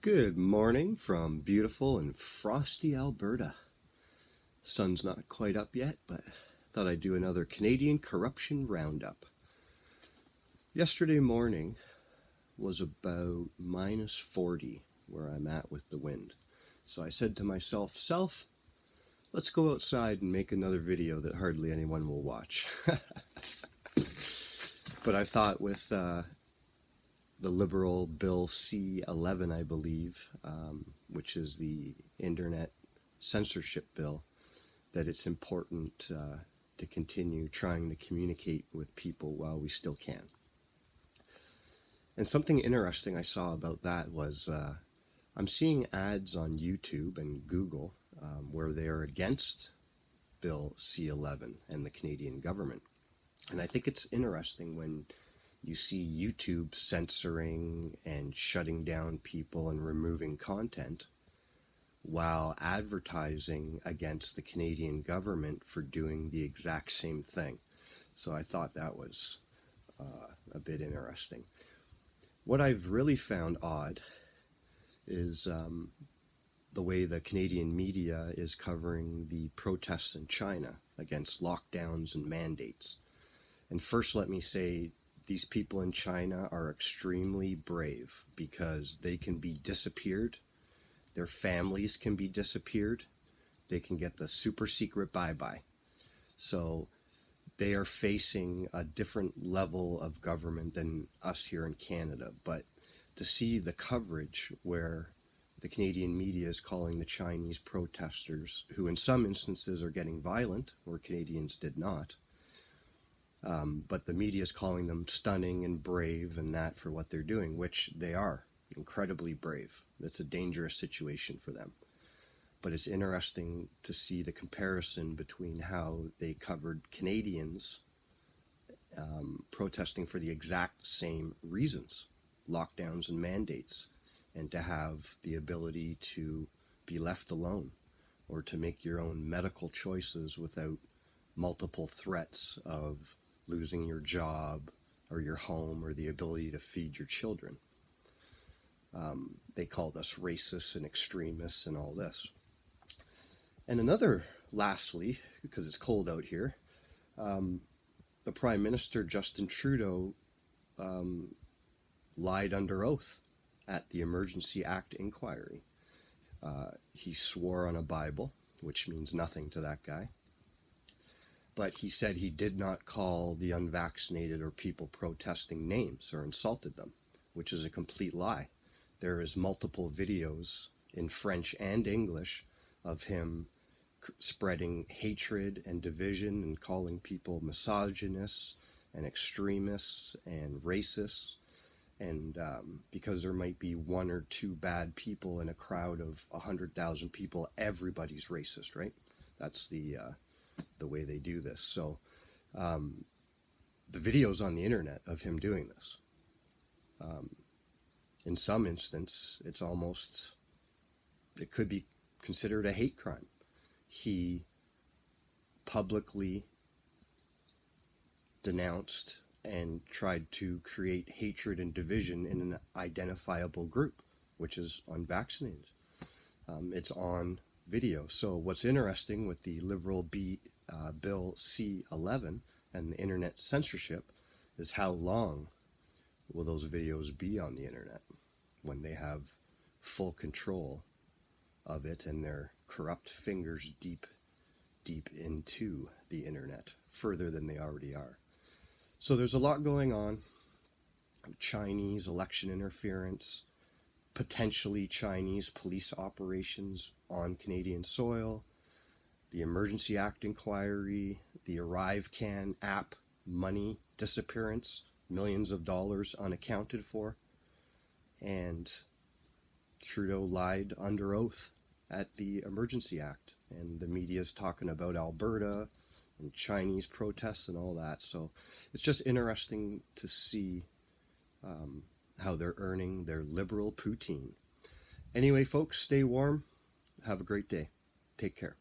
Good morning from beautiful and frosty Alberta. Sun's not quite up yet, but thought I'd do another Canadian corruption roundup. Yesterday morning was about minus 40 where I'm at with the wind. So I said to myself, let's go outside and make another video that hardly anyone will watch. But I thought with the Liberal Bill C-11, I believe, which is the Internet censorship bill, that it's important to continue trying to communicate with people while we still can. And something interesting I saw about that was I'm seeing ads on YouTube and Google where they are against Bill C-11 and the Canadian government. And I think it's interesting when you see YouTube censoring and shutting down people and removing content while advertising against the Canadian government for doing the exact same thing. So I thought that was a bit interesting. What I've really found odd is the way the Canadian media is covering the protests in China against lockdowns and mandates. And first, let me say, these people in China are extremely brave because they can be disappeared. Their families can be disappeared. They can get the super secret bye-bye. So they are facing a different level of government than us here in Canada. But to see the coverage where the Canadian media is calling the Chinese protesters, who in some instances are getting violent, where Canadians did not, but the media is calling them stunning and brave and that for what they're doing, which they are incredibly brave. It's a dangerous situation for them. But it's interesting to see the comparison between how they covered Canadians protesting for the exact same reasons, lockdowns and mandates, and to have the ability to be left alone or to make your own medical choices without multiple threats of losing your job or your home or the ability to feed your children. They called us racists and extremists and all this. And lastly, because it's cold out here, the Prime Minister, Justin Trudeau, lied under oath at the Emergency Act inquiry. He swore on a Bible, which means nothing to that guy. But he said he did not call the unvaccinated or people protesting names or insulted them, which is a complete lie. There is multiple videos in French and English of him spreading hatred and division and calling people misogynists and extremists and racists. And because there might be one or two bad people in a crowd of 100,000 people, everybody's racist, right? That's the way they do this. So the videos on the internet of him doing this, in some instance, it could be considered a hate crime. He publicly denounced and tried to create hatred and division in an identifiable group, which is unvaccinated. It's on video. So what's interesting with the Liberal Bill C-11 and the internet censorship is how long will those videos be on the internet when they have full control of it and their corrupt fingers deep into the internet, further than they already are. So there's a lot going on. Chinese election interference, potentially Chinese police operations on Canadian soil, the Emergency Act inquiry, the ArriveCan app money disappearance, millions of dollars unaccounted for, and Trudeau lied under oath at the Emergency Act, and the media is talking about Alberta and Chinese protests and all that. So it's just interesting to see how they're earning their liberal poutine. Anyway, folks, stay warm. Have a great day. Take care.